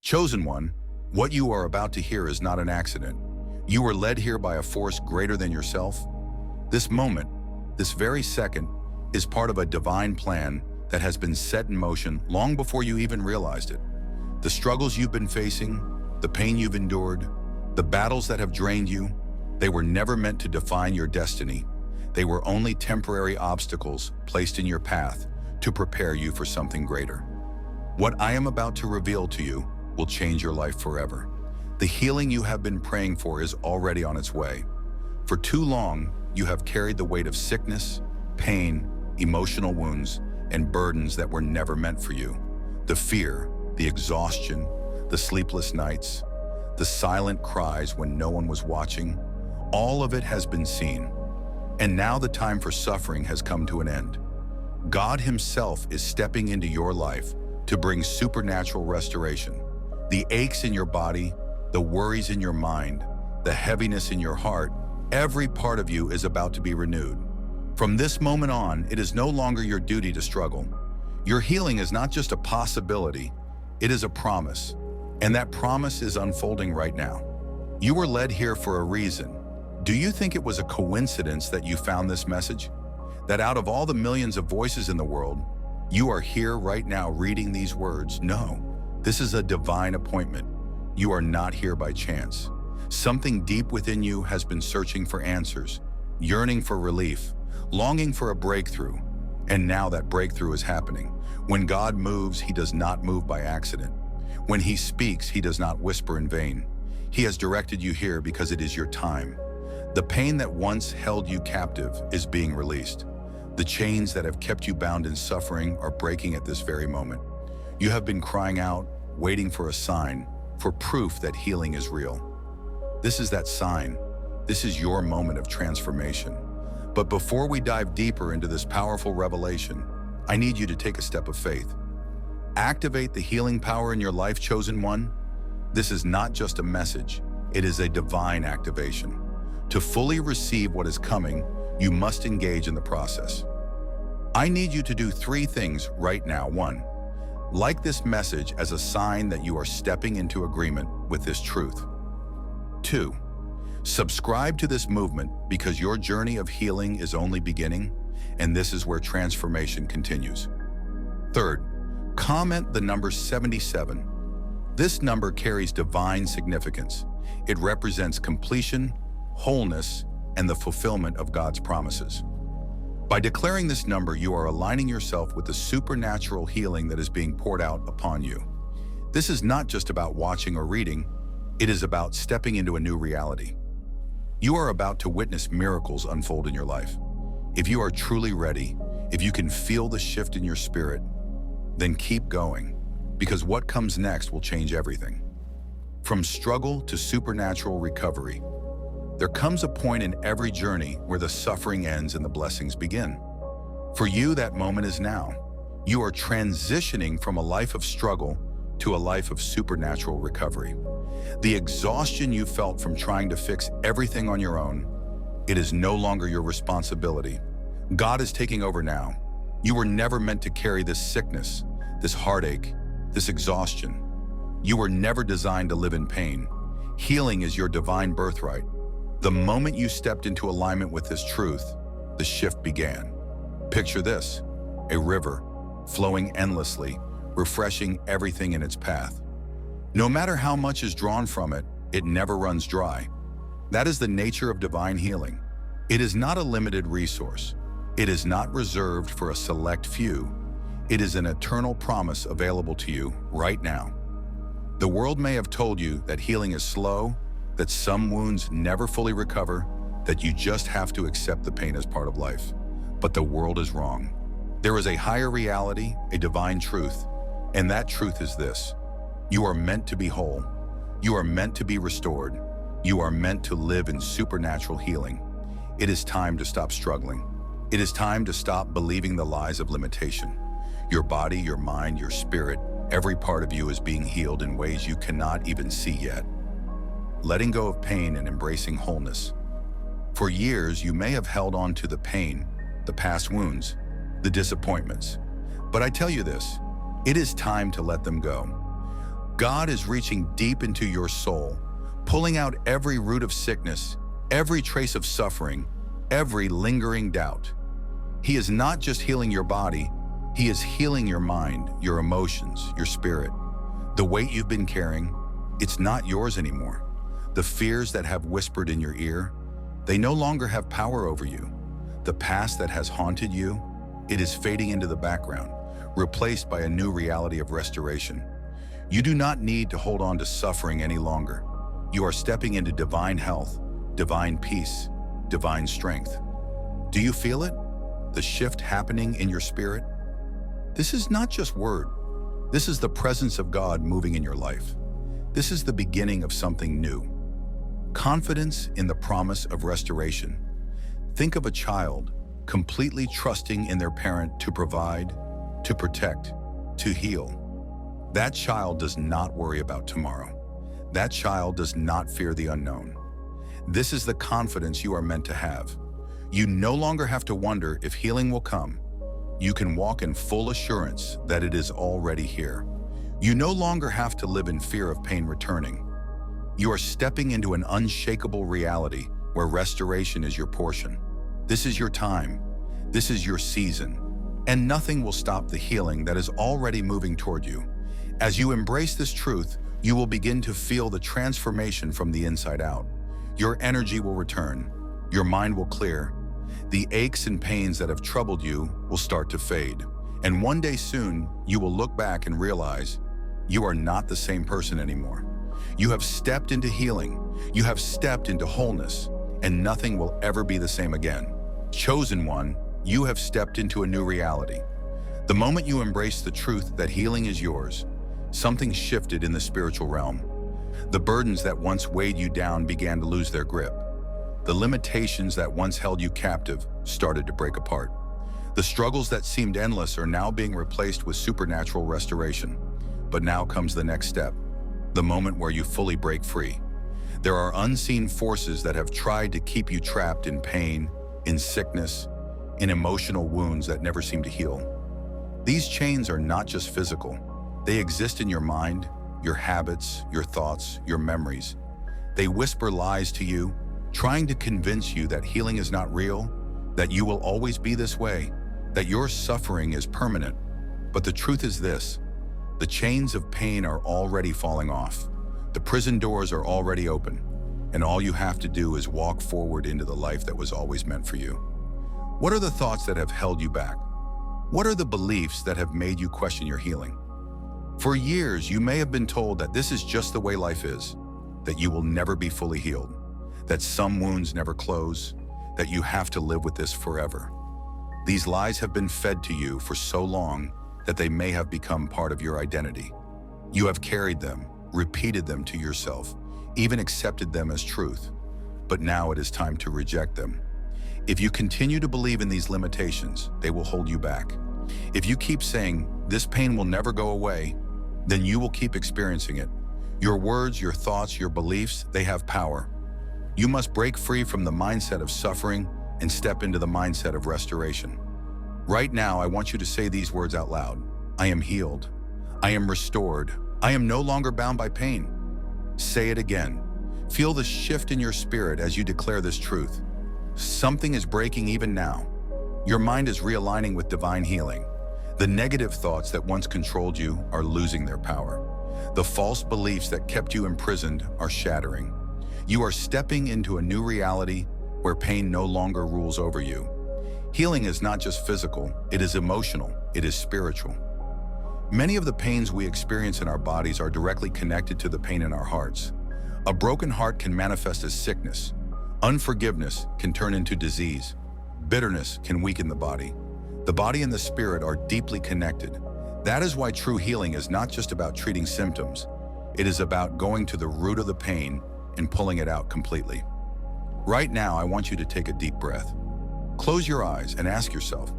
Chosen one, what you are about to hear is not an accident. You were led here by a force greater than yourself. This moment, this very second, is part of a divine plan that has been set in motion long before you even realized it. The struggles you've been facing, the pain you've endured, the battles that have drained you, they were never meant to define your destiny. They were only temporary obstacles placed in your path to prepare you for something greater. What I am about to reveal to you will change your life forever. The healing you have been praying for is already on its way. For too long, you have carried the weight of sickness, pain, emotional wounds, and burdens that were never meant for you. The fear, the exhaustion, the sleepless nights, the silent cries when no one was watching, all of it has been seen. And now the time for suffering has come to an end. God Himself is stepping into your life to bring supernatural restoration. The aches in your body, the worries in your mind, the heaviness in your heart, every part of you is about to be renewed. From this moment on, it is no longer your duty to struggle. Your healing is not just a possibility, it is a promise. And that promise is unfolding right now. You were led here for a reason. Do you think it was a coincidence that you found this message? That out of all the millions of voices in the world, you are here right now reading these words? No, this is a divine appointment. You are not here by chance. Something deep within you has been searching for answers, yearning for relief, longing for a breakthrough. And now that breakthrough is happening. When God moves, He does not move by accident. When He speaks, He does not whisper in vain. He has directed you here because it is your time. The pain that once held you captive is being released. The chains that have kept you bound in suffering are breaking at this very moment. You have been crying out, waiting for a sign, for proof that healing is real. This is that sign. This is your moment of transformation. But before we dive deeper into this powerful revelation, I need you to take a step of faith. Activate the healing power in your life, chosen one. This is not just a message, it is a divine activation. To fully receive what is coming, you must engage in the process. I need you to do 3 things right now. 1, like this message as a sign that you are stepping into agreement with this truth. 2, subscribe to this movement because your journey of healing is only beginning, and this is where transformation continues. 3rd, comment the number 77. This number carries divine significance. It represents completion, wholeness, and the fulfillment of God's promises. By declaring this number, you are aligning yourself with the supernatural healing that is being poured out upon you. This is not just about watching or reading, it is about stepping into a new reality. You are about to witness miracles unfold in your life. If you are truly ready, if you can feel the shift in your spirit, then keep going, because what comes next will change everything. From struggle to supernatural recovery, there comes a point in every journey where the suffering ends and the blessings begin. For you, that moment is now. You are transitioning from a life of struggle to a life of supernatural recovery. The exhaustion you felt from trying to fix everything on your own, it is no longer your responsibility. God is taking over now. You were never meant to carry this sickness, this heartache, this exhaustion. You were never designed to live in pain. Healing is your divine birthright. The moment you stepped into alignment with this truth, the shift began. Picture this, a river flowing endlessly, refreshing everything in its path. No matter how much is drawn from it, it never runs dry. That is the nature of divine healing. It is not a limited resource. It is not reserved for a select few. It is an eternal promise available to you right now. The world may have told you that healing is slow, that some wounds never fully recover, that you just have to accept the pain as part of life. But the world is wrong. There is a higher reality, a divine truth, and that truth is this. You are meant to be whole. You are meant to be restored. You are meant to live in supernatural healing. It is time to stop struggling. It is time to stop believing the lies of limitation. Your body, your mind, your spirit, every part of you is being healed in ways you cannot even see yet. Letting go of pain and embracing wholeness. For years, you may have held on to the pain, the past wounds, the disappointments. But I tell you this, it is time to let them go. God is reaching deep into your soul, pulling out every root of sickness, every trace of suffering, every lingering doubt. He is not just healing your body, He is healing your mind, your emotions, your spirit. The weight you've been carrying, it's not yours anymore. The fears that have whispered in your ear, they no longer have power over you. The past that has haunted you, it is fading into the background, replaced by a new reality of restoration. You do not need to hold on to suffering any longer. You are stepping into divine health, divine peace, divine strength. Do you feel it? The shift happening in your spirit? This is not just word. This is the presence of God moving in your life. This is the beginning of something new. Confidence in the promise of restoration. Think of a child completely trusting in their parent to provide, to protect, to heal. That child does not worry about tomorrow. That child does not fear the unknown. This is the confidence you are meant to have. You no longer have to wonder if healing will come. You can walk in full assurance that it is already here. You no longer have to live in fear of pain returning. You are stepping into an unshakable reality where restoration is your portion. This is your time. This is your season. And nothing will stop the healing that is already moving toward you. As you embrace this truth, you will begin to feel the transformation from the inside out. Your energy will return. Your mind will clear. The aches and pains that have troubled you will start to fade. And one day soon, you will look back and realize you are not the same person anymore. You have stepped into healing. You have stepped into wholeness, and nothing will ever be the same again. Chosen one, you have stepped into a new reality. The moment you embrace the truth that healing is yours, something shifted in the spiritual realm. The burdens that once weighed you down began to lose their grip. The limitations that once held you captive started to break apart. The struggles that seemed endless are now being replaced with supernatural restoration. But now comes the next step, the moment where you fully break free. There are unseen forces that have tried to keep you trapped in pain, in sickness, in emotional wounds that never seem to heal. These chains are not just physical. They exist in your mind, your habits, your thoughts, your memories. They whisper lies to you, trying to convince you that healing is not real, that you will always be this way, that your suffering is permanent. But the truth is this: the chains of pain are already falling off. The prison doors are already open, and all you have to do is walk forward into the life that was always meant for you. What are the thoughts that have held you back? What are the beliefs that have made you question your healing? For years, you may have been told that this is just the way life is, that you will never be fully healed, that some wounds never close, that you have to live with this forever. These lies have been fed to you for so long that they may have become part of your identity. You have carried them, repeated them to yourself, even accepted them as truth. But now it is time to reject them. If you continue to believe in these limitations, they will hold you back. If you keep saying, "This pain will never go away," then you will keep experiencing it. Your words, your thoughts, your beliefs, they have power. You must break free from the mindset of suffering and step into the mindset of restoration. Right now, I want you to say these words out loud. I am healed. I am restored. I am no longer bound by pain. Say it again. Feel the shift in your spirit as you declare this truth. Something is breaking even now. Your mind is realigning with divine healing. The negative thoughts that once controlled you are losing their power. The false beliefs that kept you imprisoned are shattering. You are stepping into a new reality where pain no longer rules over you. Healing is not just physical, it is emotional, it is spiritual. Many of the pains we experience in our bodies are directly connected to the pain in our hearts. A broken heart can manifest as sickness. Unforgiveness can turn into disease. Bitterness can weaken the body. The body and the spirit are deeply connected. That is why true healing is not just about treating symptoms. It is about going to the root of the pain and pulling it out completely. Right now, I want you to take a deep breath. Close your eyes and ask yourself,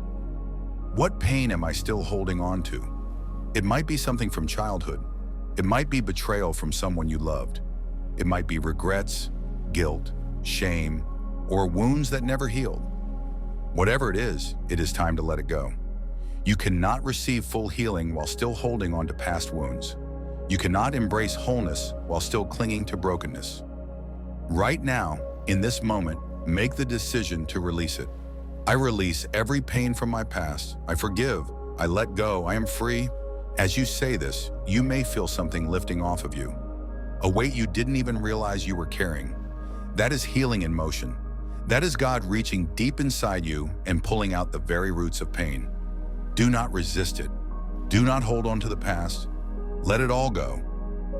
what pain am I still holding on to? It might be something from childhood. It might be betrayal from someone you loved. It might be regrets, guilt, shame, or wounds that never healed. Whatever it is time to let it go. You cannot receive full healing while still holding on to past wounds. You cannot embrace wholeness while still clinging to brokenness. Right now, in this moment, make the decision to release it. I release every pain from my past. I forgive. I let go. I am free. As you say this, you may feel something lifting off of you, a weight you didn't even realize you were carrying. That is healing in motion. That is God reaching deep inside you and pulling out the very roots of pain. Do not resist it. Do not hold on to the past. Let it all go,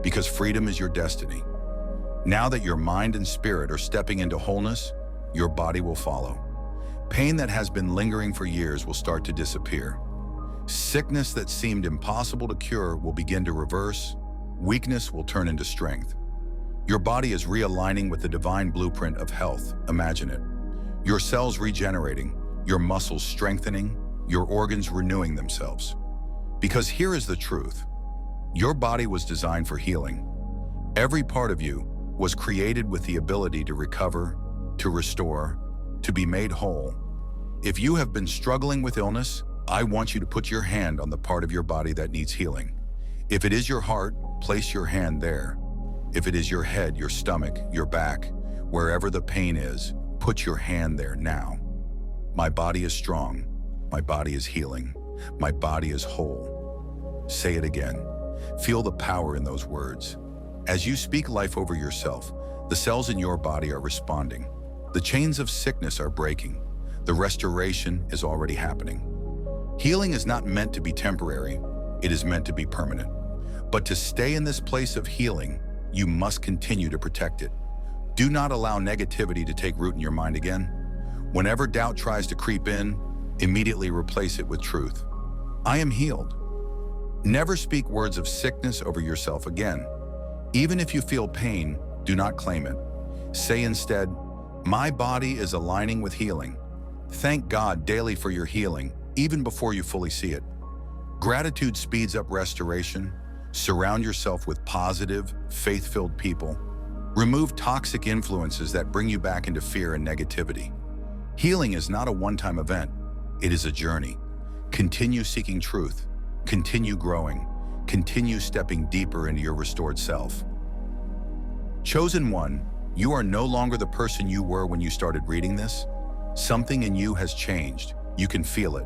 because freedom is your destiny. Now that your mind and spirit are stepping into wholeness, your body will follow. Pain that has been lingering for years will start to disappear. Sickness that seemed impossible to cure will begin to reverse. Weakness will turn into strength. Your body is realigning with the divine blueprint of health. Imagine it. Your cells regenerating, your muscles strengthening, your organs renewing themselves. Because here is the truth. Your body was designed for healing. Every part of you was created with the ability to recover, to restore, to be made whole. If you have been struggling with illness, I want you to put your hand on the part of your body that needs healing. If it is your heart, place your hand there. If it is your head, your stomach, your back, wherever the pain is, put your hand there now. My body is strong. My body is healing. My body is whole. Say it again. Feel the power in those words. As you speak life over yourself, the cells in your body are responding. The chains of sickness are breaking. The restoration is already happening. Healing is not meant to be temporary. It is meant to be permanent. But to stay in this place of healing, you must continue to protect it. Do not allow negativity to take root in your mind again. Whenever doubt tries to creep in, immediately replace it with truth. I am healed. Never speak words of sickness over yourself again. Even if you feel pain, do not claim it. Say instead, my body is aligning with healing. Thank God daily for your healing, even before you fully see it. Gratitude speeds up restoration. Surround yourself with positive, faith-filled people. Remove toxic influences that bring you back into fear and negativity. Healing is not a one-time event. It is a journey. Continue seeking truth. Continue growing. Continue stepping deeper into your restored self. Chosen one, you are no longer the person you were when you started reading this. Something in you has changed. You can feel it.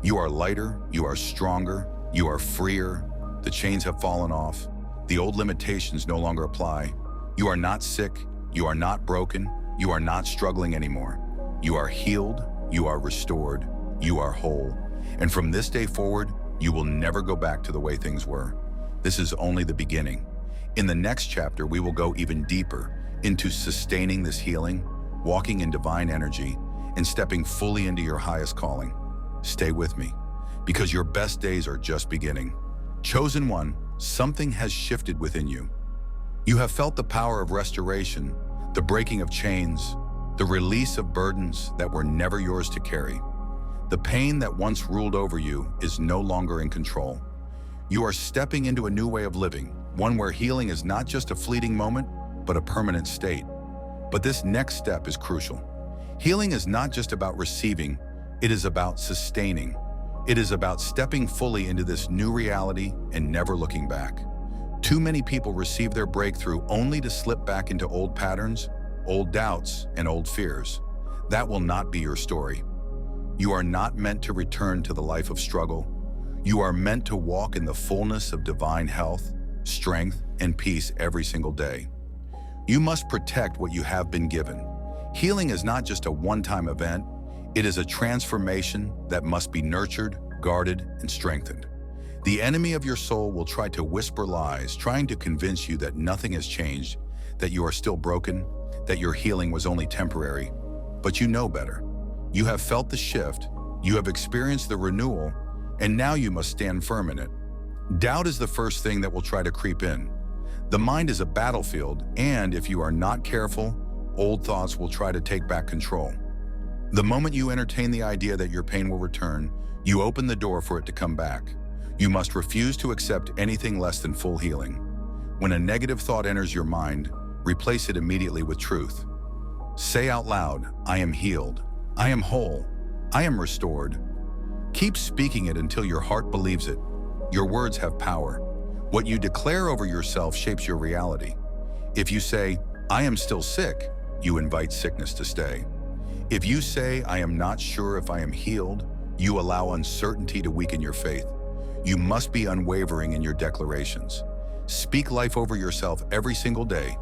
You are lighter. You are stronger. You are freer. The chains have fallen off. The old limitations no longer apply. You are not sick. You are not broken. You are not struggling anymore. You are healed. You are restored. You are whole. And from this day forward, you will never go back to the way things were. This is only the beginning. In the next chapter, we will go even deeper into sustaining this healing, walking in divine energy, and stepping fully into your highest calling. Stay with me, because your best days are just beginning. Chosen one, something has shifted within you. You have felt the power of restoration, the breaking of chains, the release of burdens that were never yours to carry. The pain that once ruled over you is no longer in control. You are stepping into a new way of living, one where healing is not just a fleeting moment, but a permanent state. But this next step is crucial. Healing is not just about receiving, it is about sustaining. It is about stepping fully into this new reality and never looking back. Too many people receive their breakthrough only to slip back into old patterns, old doubts, and old fears. That will not be your story. You are not meant to return to the life of struggle. You are meant to walk in the fullness of divine health, strength, and peace every single day. You must protect what you have been given. Healing is not just a one-time event. It is a transformation that must be nurtured, guarded, and strengthened. The enemy of your soul will try to whisper lies, trying to convince you that nothing has changed, that you are still broken, that your healing was only temporary. But you know better. You have felt the shift, you have experienced the renewal, and now you must stand firm in it. Doubt is the first thing that will try to creep in. The mind is a battlefield, and if you are not careful, old thoughts will try to take back control. The moment you entertain the idea that your pain will return, you open the door for it to come back. You must refuse to accept anything less than full healing. When a negative thought enters your mind, replace it immediately with truth. Say out loud, I am healed. I am whole. I am restored. Keep speaking it until your heart believes it. Your words have power. What you declare over yourself shapes your reality. If you say, "I am still sick," you invite sickness to stay. If you say, "I am not sure if I am healed," you allow uncertainty to weaken your faith. You must be unwavering in your declarations. Speak life over yourself every single day.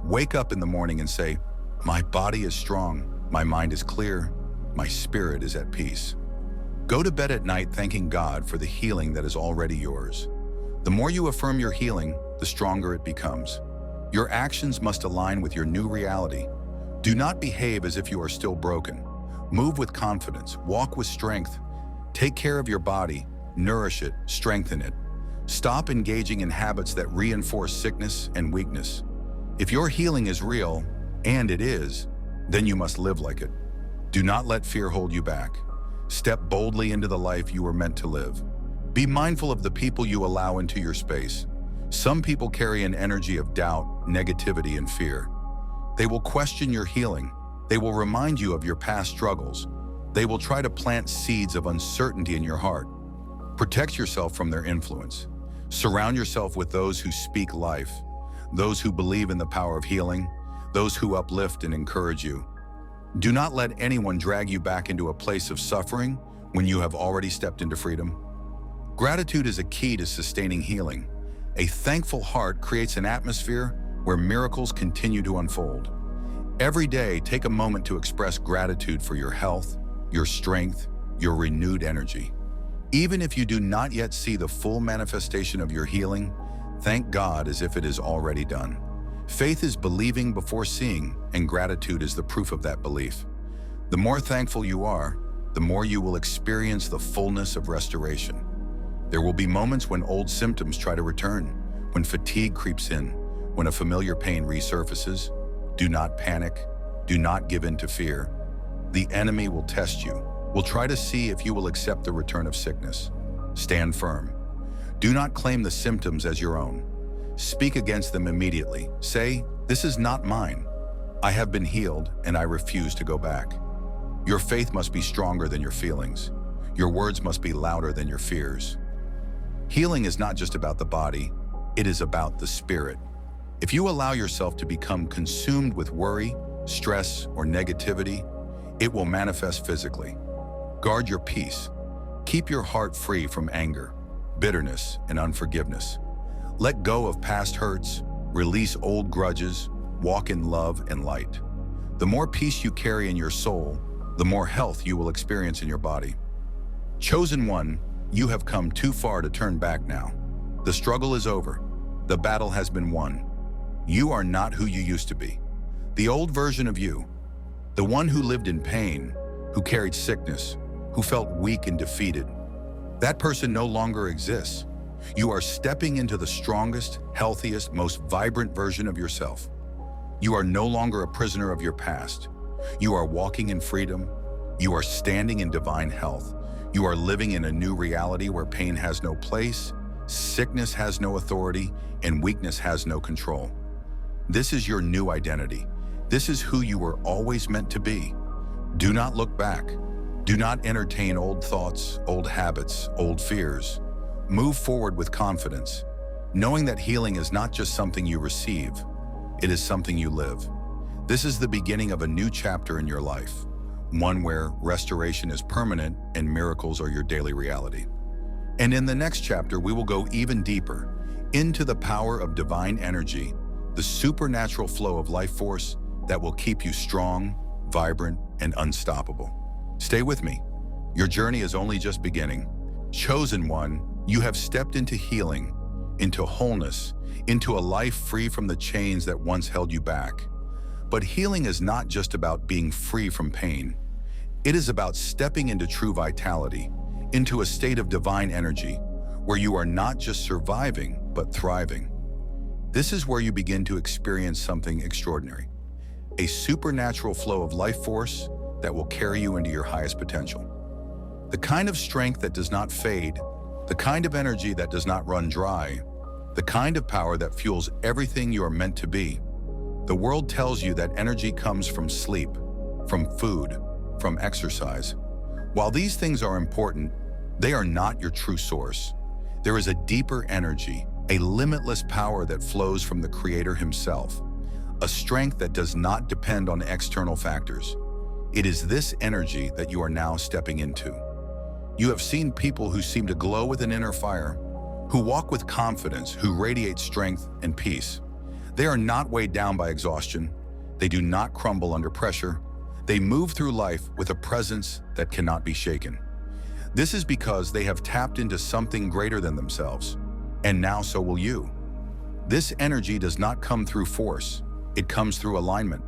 Wake up in the morning and say, "My body is strong, my mind is clear, my spirit is at peace." Go to bed at night thanking God for the healing that is already yours. The more you affirm your healing, the stronger it becomes. Your actions must align with your new reality. Do not behave as if you are still broken. Move with confidence, walk with strength. Take care of your body, nourish it, strengthen it. Stop engaging in habits that reinforce sickness and weakness. If your healing is real, and it is, then you must live like it. Do not let fear hold you back. Step boldly into the life you were meant to live. Be mindful of the people you allow into your space. Some people carry an energy of doubt, negativity, and fear. They will question your healing. They will remind you of your past struggles. They will try to plant seeds of uncertainty in your heart. Protect yourself from their influence. Surround yourself with those who speak life, those who believe in the power of healing, those who uplift and encourage you. Do not let anyone drag you back into a place of suffering when you have already stepped into freedom. Gratitude is a key to sustaining healing. A thankful heart creates an atmosphere where miracles continue to unfold. Every day, take a moment to express gratitude for your health, your strength, your renewed energy. Even if you do not yet see the full manifestation of your healing, thank God as if it is already done. Faith is believing before seeing, and gratitude is the proof of that belief. The more thankful you are, the more you will experience the fullness of restoration. There will be moments when old symptoms try to return, when fatigue creeps in, when a familiar pain resurfaces. Do not panic. Do not give in to fear. The enemy will test you, will try to see if you will accept the return of sickness. Stand firm. Do not claim the symptoms as your own. Speak against them immediately. Say, "This is not mine. I have been healed and I refuse to go back." Your faith must be stronger than your feelings. Your words must be louder than your fears. Healing is not just about the body, it is about the spirit. If you allow yourself to become consumed with worry, stress, or negativity, it will manifest physically. Guard your peace. Keep your heart free from anger, bitterness, and unforgiveness. Let go of past hurts, release old grudges, walk in love and light. The more peace you carry in your soul, the more health you will experience in your body. Chosen one, you have come too far to turn back now. The struggle is over. The battle has been won. You are not who you used to be. The old version of you, the one who lived in pain, who carried sickness, who felt weak and defeated, that person no longer exists. You are stepping into the strongest, healthiest, most vibrant version of yourself. You are no longer a prisoner of your past. You are walking in freedom. You are standing in divine health. You are living in a new reality where pain has no place, sickness has no authority, and weakness has no control. This is your new identity. This is who you were always meant to be. Do not look back. Do not entertain old thoughts, old habits, old fears. Move forward with confidence, knowing that healing is not just something you receive, it is something you live. This is the beginning of a new chapter in your life, one where restoration is permanent and miracles are your daily reality. And in the next chapter, we will go even deeper into the power of divine energy, the supernatural flow of life force that will keep you strong, vibrant, and unstoppable. Stay with me. Your journey is only just beginning. Chosen one, you have stepped into healing, into wholeness, into a life free from the chains that once held you back. But healing is not just about being free from pain. It is about stepping into true vitality, into a state of divine energy, where you are not just surviving, but thriving. This is where you begin to experience something extraordinary, a supernatural flow of life force that will carry you into your highest potential. The kind of strength that does not fade, the kind of energy that does not run dry, the kind of power that fuels everything you are meant to be. The world tells you that energy comes from sleep, from food, from exercise. While these things are important, they are not your true source. There is a deeper energy, a limitless power that flows from the Creator himself, a strength that does not depend on external factors. It is this energy that you are now stepping into. You have seen people who seem to glow with an inner fire, who walk with confidence, who radiate strength and peace. They are not weighed down by exhaustion. They do not crumble under pressure. They move through life with a presence that cannot be shaken. This is because they have tapped into something greater than themselves, and now so will you. This energy does not come through force. It comes through alignment.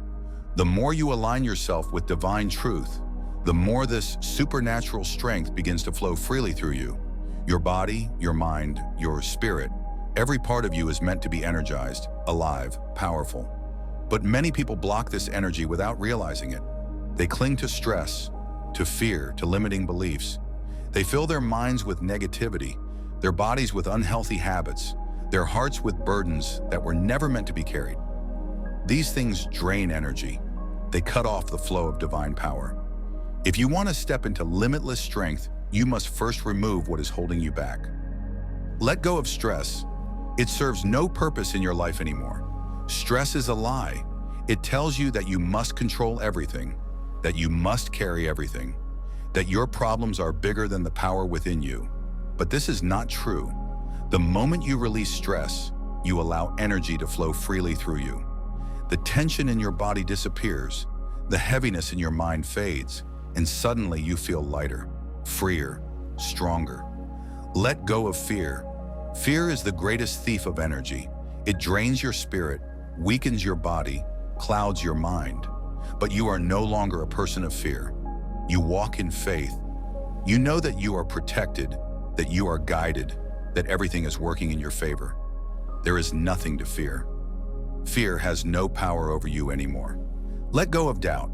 The more you align yourself with divine truth, the more this supernatural strength begins to flow freely through you. Your body, your mind, your spirit, every part of you is meant to be energized, alive, powerful. But many people block this energy without realizing it. They cling to stress, to fear, to limiting beliefs. They fill their minds with negativity, their bodies with unhealthy habits, their hearts with burdens that were never meant to be carried. These things drain energy. They cut off the flow of divine power. If you want to step into limitless strength, you must first remove what is holding you back. Let go of stress. It serves no purpose in your life anymore. Stress is a lie. It tells you that you must control everything, that you must carry everything, that your problems are bigger than the power within you. But this is not true. The moment you release stress, you allow energy to flow freely through you. The tension in your body disappears, the heaviness in your mind fades, and suddenly you feel lighter, freer, stronger. Let go of fear. Fear is the greatest thief of energy. It drains your spirit, weakens your body, clouds your mind. But you are no longer a person of fear. You walk in faith. You know that you are protected, that you are guided, that everything is working in your favor. There is nothing to fear. Fear has no power over you anymore. Let go of doubt.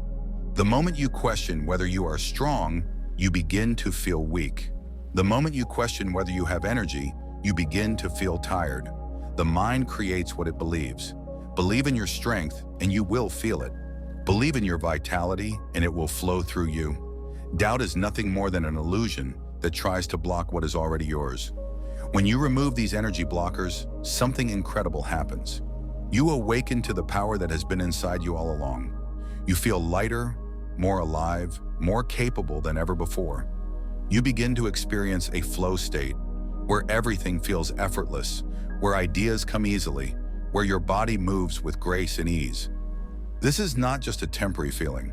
The moment you question whether you are strong, you begin to feel weak. The moment you question whether you have energy, you begin to feel tired. The mind creates what it believes. Believe in your strength and you will feel it. Believe in your vitality and it will flow through you. Doubt is nothing more than an illusion that tries to block what is already yours. When you remove these energy blockers, something incredible happens. You awaken to the power that has been inside you all along. You feel lighter, more alive, more capable than ever before. You begin to experience a flow state where everything feels effortless, where ideas come easily, where your body moves with grace and ease. This is not just a temporary feeling.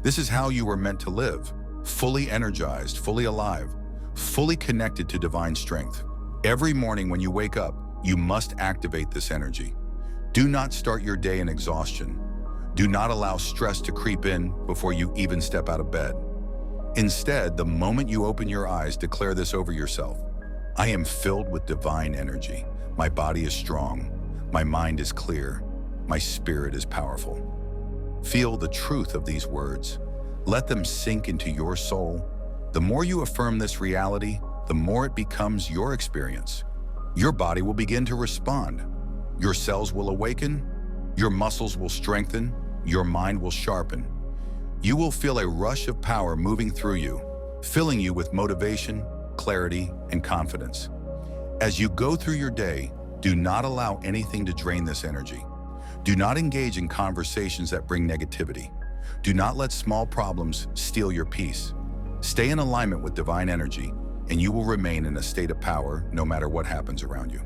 This is how you were meant to live, fully energized, fully alive, fully connected to divine strength. Every morning when you wake up, you must activate this energy. Do not start your day in exhaustion. Do not allow stress to creep in before you even step out of bed. Instead, the moment you open your eyes, declare this over yourself. I am filled with divine energy. My body is strong. My mind is clear. My spirit is powerful. Feel the truth of these words. Let them sink into your soul. The more you affirm this reality, the more it becomes your experience. Your body will begin to respond. Your cells will awaken. Your muscles will strengthen. Your mind will sharpen. You will feel a rush of power moving through you, filling you with motivation, clarity, and confidence. As you go through your day, do not allow anything to drain this energy. Do not engage in conversations that bring negativity. Do not let small problems steal your peace. Stay in alignment with divine energy, and you will remain in a state of power no matter what happens around you.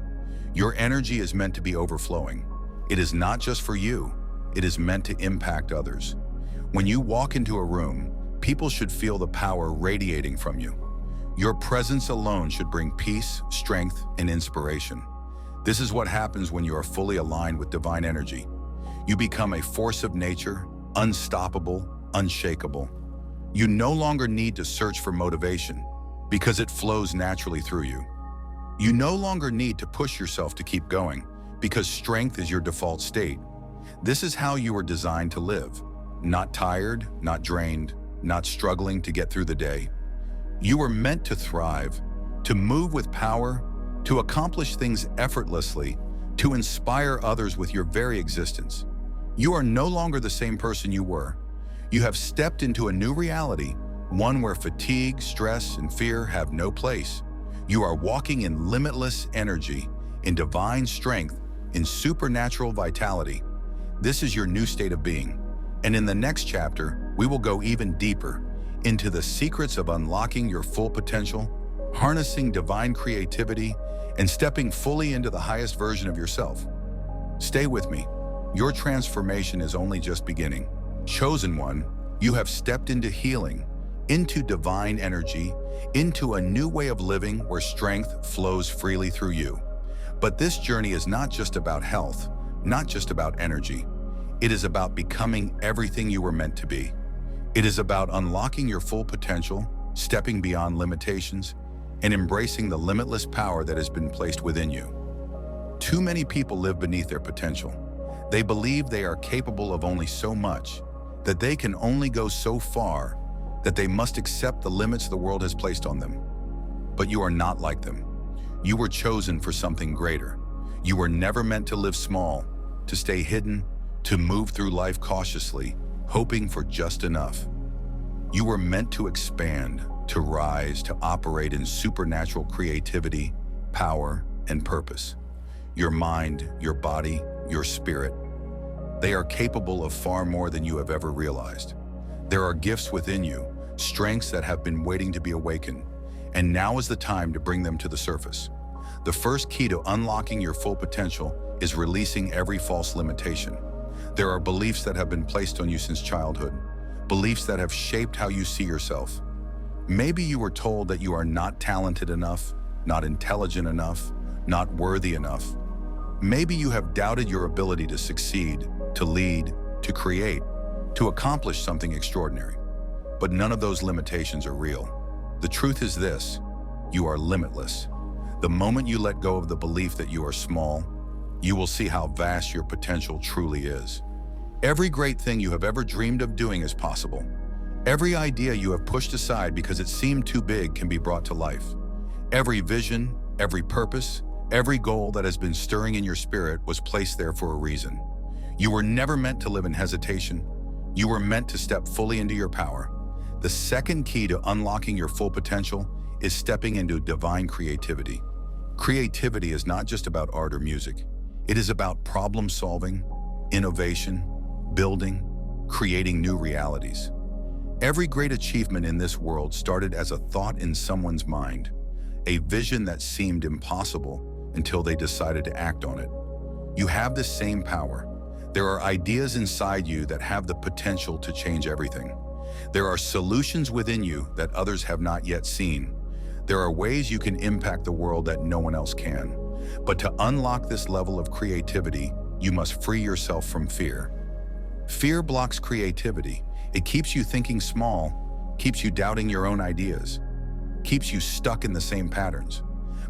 Your energy is meant to be overflowing. It is not just for you. It is meant to impact others. When you walk into a room, people should feel the power radiating from you. Your presence alone should bring peace, strength, and inspiration. This is what happens when you are fully aligned with divine energy. You become a force of nature, unstoppable, unshakable. You no longer need to search for motivation because it flows naturally through you. You no longer need to push yourself to keep going because strength is your default state. This is how you were designed to live. Not tired, not drained, not struggling to get through the day. You were meant to thrive, to move with power, to accomplish things effortlessly, to inspire others with your very existence. You are no longer the same person you were. You have stepped into a new reality, one where fatigue, stress, and fear have no place. You are walking in limitless energy, in divine strength, in supernatural vitality. This is your new state of being. And in the next chapter, we will go even deeper into the secrets of unlocking your full potential, harnessing divine creativity, and stepping fully into the highest version of yourself. Stay with me. Your transformation is only just beginning. Chosen one, you have stepped into healing, into divine energy, into a new way of living where strength flows freely through you. But this journey is not just about health, not just about energy. It is about becoming everything you were meant to be. It is about unlocking your full potential, stepping beyond limitations, and embracing the limitless power that has been placed within you. Too many people live beneath their potential. They believe they are capable of only so much, that they can only go so far, that they must accept the limits the world has placed on them. But you are not like them. You were chosen for something greater. You were never meant to live small, to stay hidden, to move through life cautiously, hoping for just enough. You were meant to expand, to rise, to operate in supernatural creativity, power, and purpose. Your mind, your body, your spirit, they are capable of far more than you have ever realized. There are gifts within you, strengths that have been waiting to be awakened, and now is the time to bring them to the surface. The first key to unlocking your full potential is releasing every false limitation. There are beliefs that have been placed on you since childhood, beliefs that have shaped how you see yourself. Maybe you were told that you are not talented enough, not intelligent enough, not worthy enough. Maybe you have doubted your ability to succeed, to lead, to create, to accomplish something extraordinary. But none of those limitations are real. The truth is this: you are limitless. The moment you let go of the belief that you are small, you will see how vast your potential truly is. Every great thing you have ever dreamed of doing is possible. Every idea you have pushed aside because it seemed too big can be brought to life. Every vision, every purpose, every goal that has been stirring in your spirit was placed there for a reason. You were never meant to live in hesitation. You were meant to step fully into your power. The second key to unlocking your full potential is stepping into divine creativity. Creativity is not just about art or music. It is about problem solving, innovation, building, creating new realities. Every great achievement in this world started as a thought in someone's mind, a vision that seemed impossible until they decided to act on it. You have this same power. There are ideas inside you that have the potential to change everything. There are solutions within you that others have not yet seen. There are ways you can impact the world that no one else can. But to unlock this level of creativity, you must free yourself from fear. Fear blocks creativity. It keeps you thinking small, keeps you doubting your own ideas, keeps you stuck in the same patterns.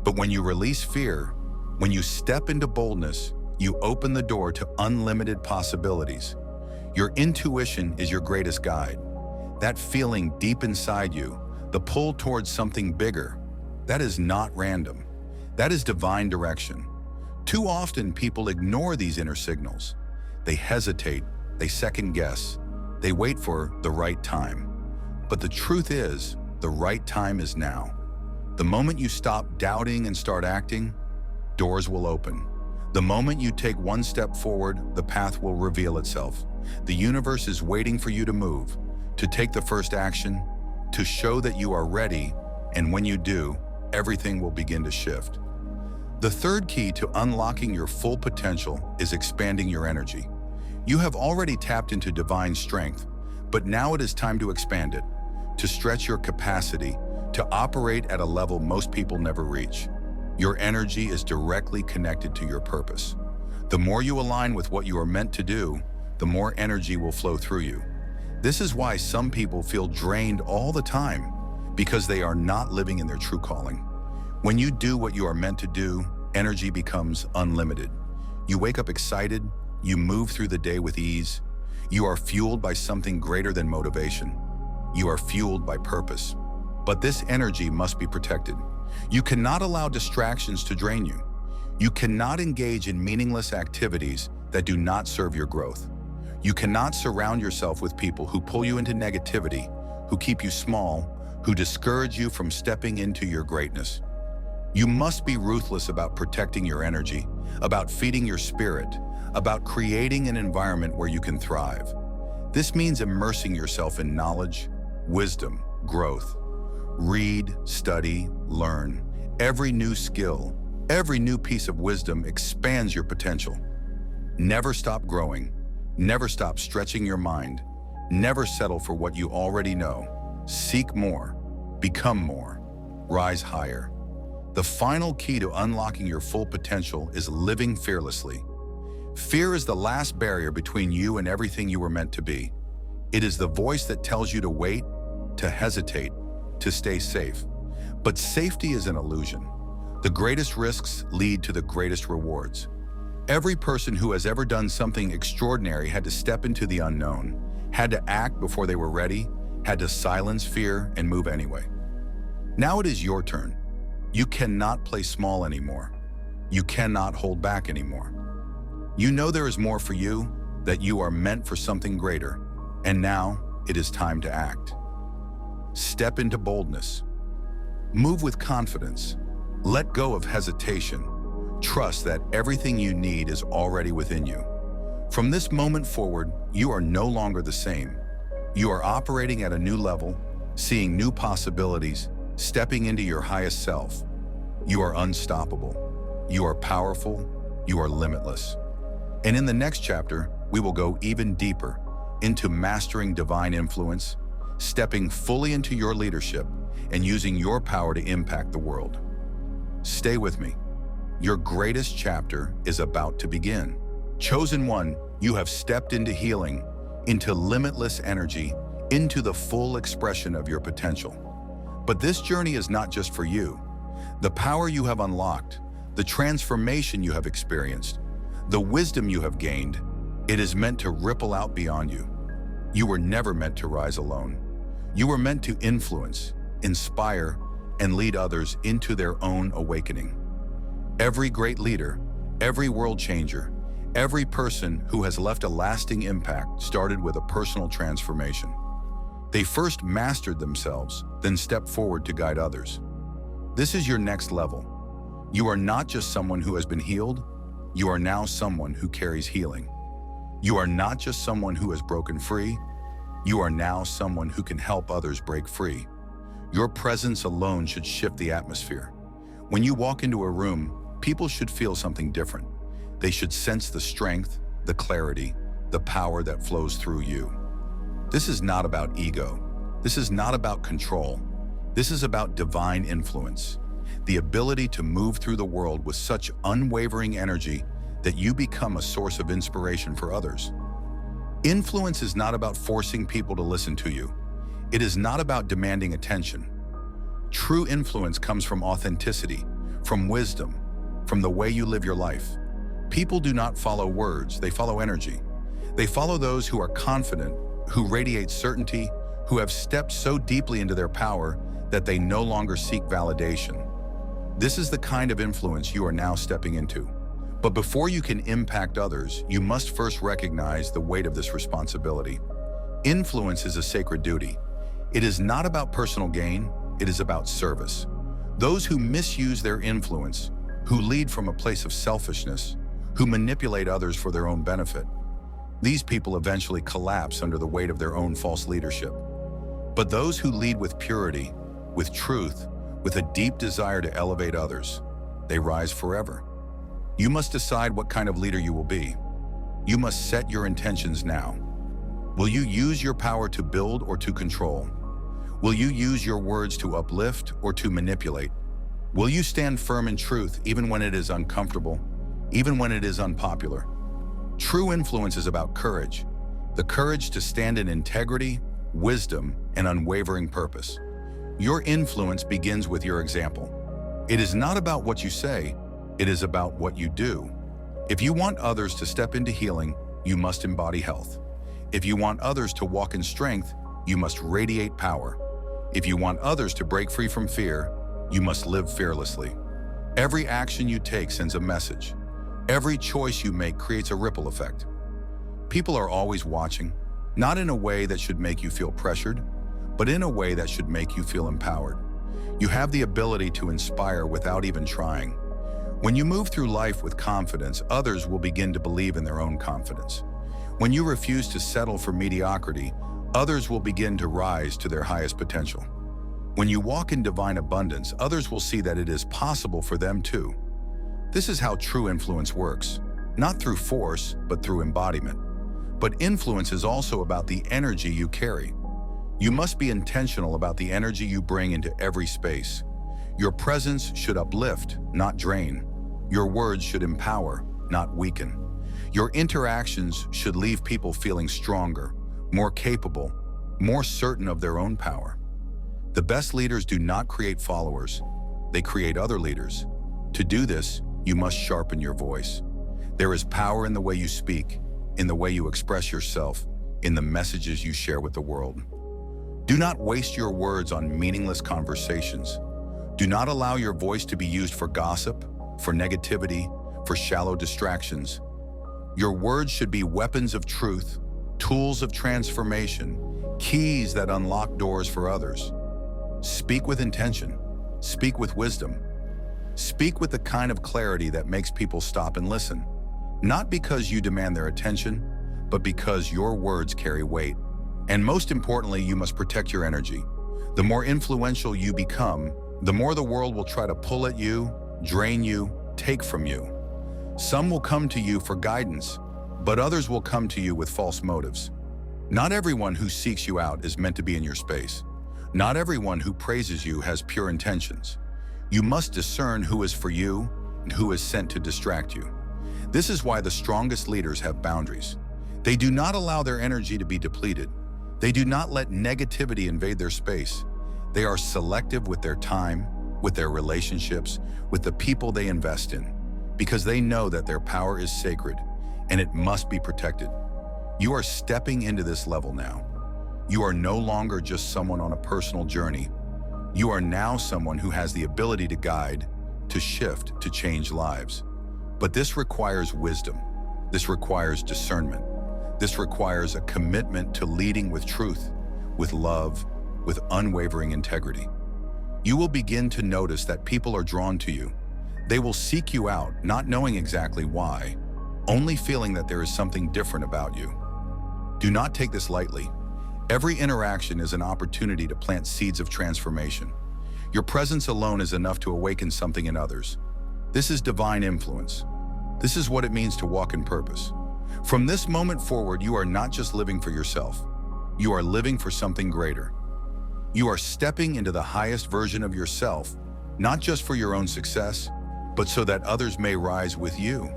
But when you release fear, when you step into boldness, you open the door to unlimited possibilities. Your intuition is your greatest guide. That feeling deep inside you, the pull towards something bigger, that is not random. That is divine direction. Too often people ignore these inner signals. They hesitate, they second guess, they wait for the right time. But the truth is, the right time is now. The moment you stop doubting and start acting, doors will open. The moment you take one step forward, the path will reveal itself. The universe is waiting for you to move, to take the first action, to show that you are ready, and when you do, everything will begin to shift. The third key to unlocking your full potential is expanding your energy. You have already tapped into divine strength, but now it is time to expand it, to stretch your capacity, to operate at a level most people never reach. Your energy is directly connected to your purpose. The more you align with what you are meant to do, the more energy will flow through you. This is why some people feel drained all the time, because they are not living in their true calling. When you do what you are meant to do, energy becomes unlimited. You wake up excited, you move through the day with ease. You are fueled by something greater than motivation. You are fueled by purpose. But this energy must be protected. You cannot allow distractions to drain you. You cannot engage in meaningless activities that do not serve your growth. You cannot surround yourself with people who pull you into negativity, who keep you small, who discourage you from stepping into your greatness. You must be ruthless about protecting your energy, about feeding your spirit, about creating an environment where you can thrive. This means immersing yourself in knowledge, wisdom, growth. Read, study, learn. Every new skill, every new piece of wisdom expands your potential. Never stop growing. Never stop stretching your mind. Never settle for what you already know. Seek more. Become more. Rise higher. The final key to unlocking your full potential is living fearlessly. Fear is the last barrier between you and everything you were meant to be. It is the voice that tells you to wait, to hesitate, to stay safe. But safety is an illusion. The greatest risks lead to the greatest rewards. Every person who has ever done something extraordinary had to step into the unknown, had to act before they were ready, had to silence fear and move anyway. Now it is your turn. You cannot play small anymore. You cannot hold back anymore. You know there is more for you, that you are meant for something greater, and now it is time to act. Step into boldness. Move with confidence. Let go of hesitation. Trust that everything you need is already within you. From this moment forward, you are no longer the same. You are operating at a new level, seeing new possibilities, stepping into your highest self. You are unstoppable. You are powerful. You are limitless. And in the next chapter, we will go even deeper into mastering divine influence, stepping fully into your leadership, and using your power to impact the world. Stay with me. Your greatest chapter is about to begin. Chosen one, you have stepped into healing, into limitless energy, into the full expression of your potential. But this journey is not just for you. The power you have unlocked, the transformation you have experienced, the wisdom you have gained, it is meant to ripple out beyond you. You were never meant to rise alone. You were meant to influence, inspire, and lead others into their own awakening. Every great leader, every world changer, every person who has left a lasting impact started with a personal transformation. They first mastered themselves, then stepped forward to guide others. This is your next level. You are not just someone who has been healed, you are now someone who carries healing. You are not just someone who has broken free, you are now someone who can help others break free. Your presence alone should shift the atmosphere. When you walk into a room, people should feel something different. They should sense the strength, the clarity, the power that flows through you. This is not about ego. This is not about control. This is about divine influence, the ability to move through the world with such unwavering energy that you become a source of inspiration for others. Influence is not about forcing people to listen to you. It is not about demanding attention. True influence comes from authenticity, from wisdom, from the way you live your life. People do not follow words, they follow energy. They follow those who are confident, who radiate certainty, who have stepped so deeply into their power that they no longer seek validation. This is the kind of influence you are now stepping into. But before you can impact others, you must first recognize the weight of this responsibility. Influence is a sacred duty. It is not about personal gain, it is about service. Those who misuse their influence, who lead from a place of selfishness, who manipulate others for their own benefit, these people eventually collapse under the weight of their own false leadership. But those who lead with purity, with truth, with a deep desire to elevate others, they rise forever. You must decide what kind of leader you will be. You must set your intentions now. Will you use your power to build or to control? Will you use your words to uplift or to manipulate? Will you stand firm in truth even when it is uncomfortable, even when it is unpopular? True influence is about courage, the courage to stand in integrity, wisdom, and unwavering purpose. Your influence begins with your example. It is not about what you say, it is about what you do. If you want others to step into healing, you must embody health. If you want others to walk in strength, you must radiate power. If you want others to break free from fear, you must live fearlessly. Every action you take sends a message. Every choice you make creates a ripple effect. People are always watching, not in a way that should make you feel pressured, but in a way that should make you feel empowered. You have the ability to inspire without even trying. When you move through life with confidence, others will begin to believe in their own confidence. When you refuse to settle for mediocrity, others will begin to rise to their highest potential. When you walk in divine abundance, others will see that it is possible for them too. This is how true influence works, not through force, but through embodiment. But influence is also about the energy you carry. You must be intentional about the energy you bring into every space. Your presence should uplift, not drain. Your words should empower, not weaken. Your interactions should leave people feeling stronger, more capable, more certain of their own power. The best leaders do not create followers, they create other leaders. To do this, you must sharpen your voice. There is power in the way you speak, in the way you express yourself, in the messages you share with the world. Do not waste your words on meaningless conversations. Do not allow your voice to be used for gossip, for negativity, for shallow distractions. Your words should be weapons of truth, tools of transformation, keys that unlock doors for others. Speak with intention. Speak with wisdom. Speak with the kind of clarity that makes people stop and listen. Not because you demand their attention, but because your words carry weight. And most importantly, you must protect your energy. The more influential you become, the more the world will try to pull at you, drain you, take from you. Some will come to you for guidance, but others will come to you with false motives. Not everyone who seeks you out is meant to be in your space. Not everyone who praises you has pure intentions. You must discern who is for you and who is sent to distract you. This is why the strongest leaders have boundaries. They do not allow their energy to be depleted. They do not let negativity invade their space. They are selective with their time, with their relationships, with the people they invest in, because they know that their power is sacred and it must be protected. You are stepping into this level now. You are no longer just someone on a personal journey. You are now someone who has the ability to guide, to shift, to change lives. But this requires wisdom. This requires discernment. This requires a commitment to leading with truth, with love, with unwavering integrity. You will begin to notice that people are drawn to you. They will seek you out, not knowing exactly why, only feeling that there is something different about you. Do not take this lightly. Every interaction is an opportunity to plant seeds of transformation. Your presence alone is enough to awaken something in others. This is divine influence. This is what it means to walk in purpose. From this moment forward, you are not just living for yourself. You are living for something greater. You are stepping into the highest version of yourself, not just for your own success, but so that others may rise with you.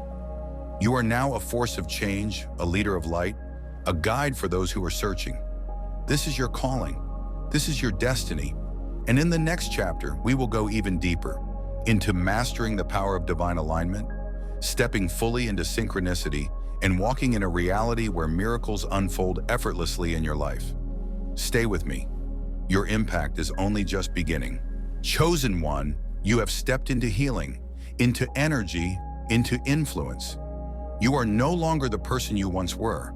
You are now a force of change, a leader of light, a guide for those who are searching. This is your calling. This is your destiny. And in the next chapter, we will go even deeper into mastering the power of divine alignment, stepping fully into synchronicity, and walking in a reality where miracles unfold effortlessly in your life. Stay with me. Your impact is only just beginning. Chosen one, you have stepped into healing, into energy, into influence. You are no longer the person you once were.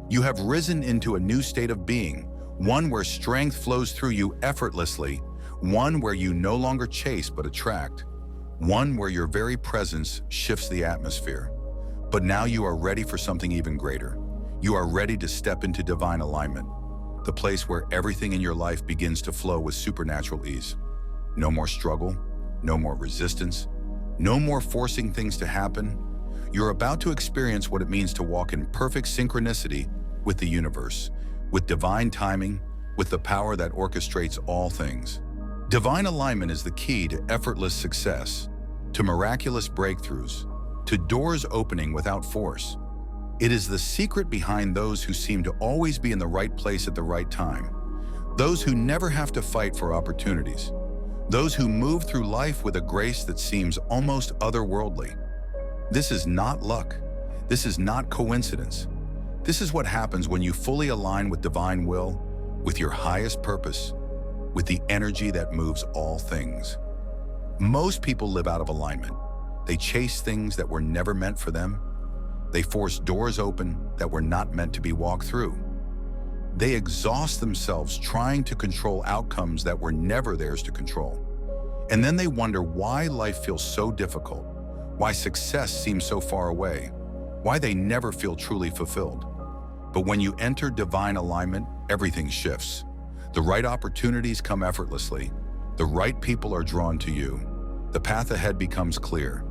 You have risen into a new state of being, one where strength flows through you effortlessly, one where you no longer chase but attract, one where your very presence shifts the atmosphere. But now you are ready for something even greater. You are ready to step into divine alignment, the place where everything in your life begins to flow with supernatural ease. No more struggle, no more resistance, no more forcing things to happen. You're about to experience what it means to walk in perfect synchronicity with the universe, with divine timing, with the power that orchestrates all things. Divine alignment is the key to effortless success, to miraculous breakthroughs, to doors opening without force. It is the secret behind those who seem to always be in the right place at the right time, those who never have to fight for opportunities, those who move through life with a grace that seems almost otherworldly. This is not luck. This is not coincidence. This is what happens when you fully align with divine will, with your highest purpose, with the energy that moves all things. Most people live out of alignment. They chase things that were never meant for them. They force doors open that were not meant to be walked through. They exhaust themselves trying to control outcomes that were never theirs to control. And then they wonder why life feels so difficult, why success seems so far away, why they never feel truly fulfilled. But when you enter divine alignment, everything shifts. The right opportunities come effortlessly. The right people are drawn to you. The path ahead becomes clear.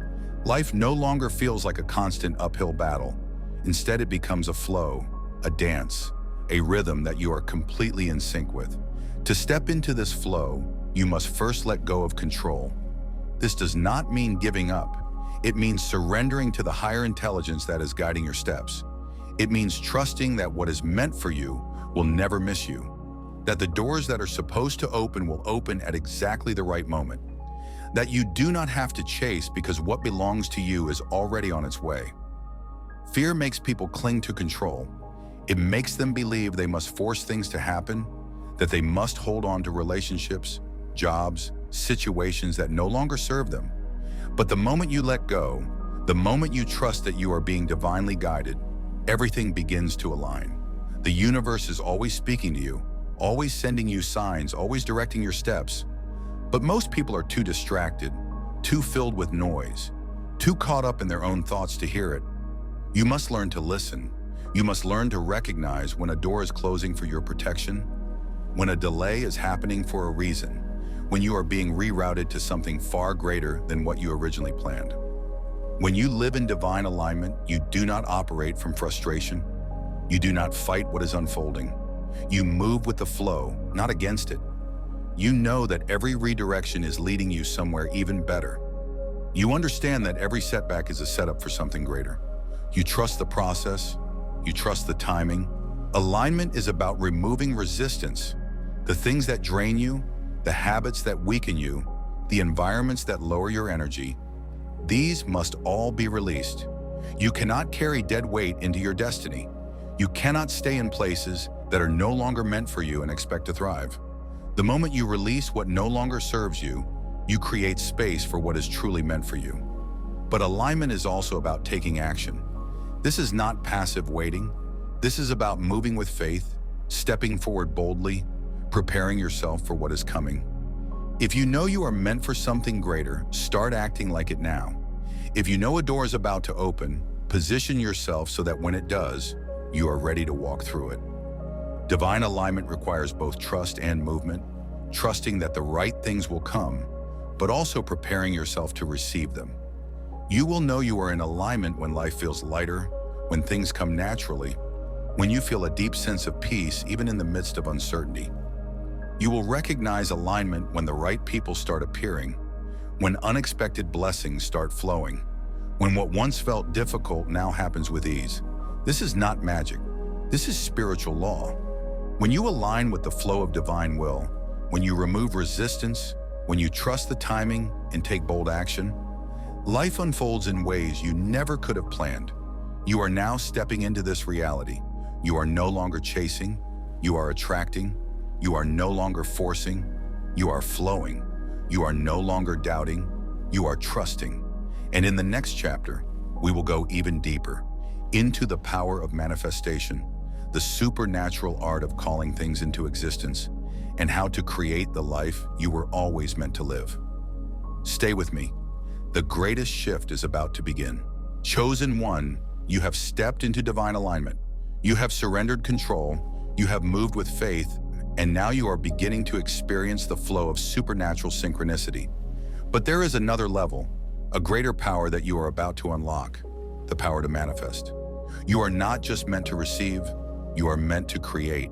Life no longer feels like a constant uphill battle. Instead, it becomes a flow, a dance, a rhythm that you are completely in sync with. To step into this flow, you must first let go of control. This does not mean giving up. It means surrendering to the higher intelligence that is guiding your steps. It means trusting that what is meant for you will never miss you, that the doors that are supposed to open will open at exactly the right moment, that you do not have to chase because what belongs to you is already on its way. Fear makes people cling to control. It makes them believe they must force things to happen, that they must hold on to relationships, jobs, situations that no longer serve them. But the moment you let go, the moment you trust that you are being divinely guided, everything begins to align. The universe is always speaking to you, always sending you signs, always directing your steps. But most people are too distracted, too filled with noise, too caught up in their own thoughts to hear it. You must learn to listen. You must learn to recognize when a door is closing for your protection, when a delay is happening for a reason, when you are being rerouted to something far greater than what you originally planned. When you live in divine alignment, you do not operate from frustration. You do not fight what is unfolding. You move with the flow, not against it. You know that every redirection is leading you somewhere even better. You understand that every setback is a setup for something greater. You trust the process. You trust the timing. Alignment is about removing resistance, the things that drain you, the habits that weaken you, the environments that lower your energy. These must all be released. You cannot carry dead weight into your destiny. You cannot stay in places that are no longer meant for you and expect to thrive. The moment you release what no longer serves you, you create space for what is truly meant for you. But alignment is also about taking action. This is not passive waiting. This is about moving with faith, stepping forward boldly, preparing yourself for what is coming. If you know you are meant for something greater, start acting like it now. If you know a door is about to open, position yourself so that when it does, you are ready to walk through it. Divine alignment requires both trust and movement, trusting that the right things will come, but also preparing yourself to receive them. You will know you are in alignment when life feels lighter, when things come naturally, when you feel a deep sense of peace even in the midst of uncertainty. You will recognize alignment when the right people start appearing, when unexpected blessings start flowing, when what once felt difficult now happens with ease. This is not magic. This is spiritual law. When you align with the flow of divine will, when you remove resistance, when you trust the timing and take bold action, life unfolds in ways you never could have planned. You are now stepping into this reality. You are no longer chasing. You are attracting. You are no longer forcing. You are flowing. You are no longer doubting. You are trusting. And in the next chapter, we will go even deeper into the power of manifestation, the supernatural art of calling things into existence, and how to create the life you were always meant to live. Stay with me. The greatest shift is about to begin. Chosen one, you have stepped into divine alignment. You have surrendered control. You have moved with faith. And now you are beginning to experience the flow of supernatural synchronicity. But there is another level, a greater power that you are about to unlock, the power to manifest. You are not just meant to receive, you are meant to create.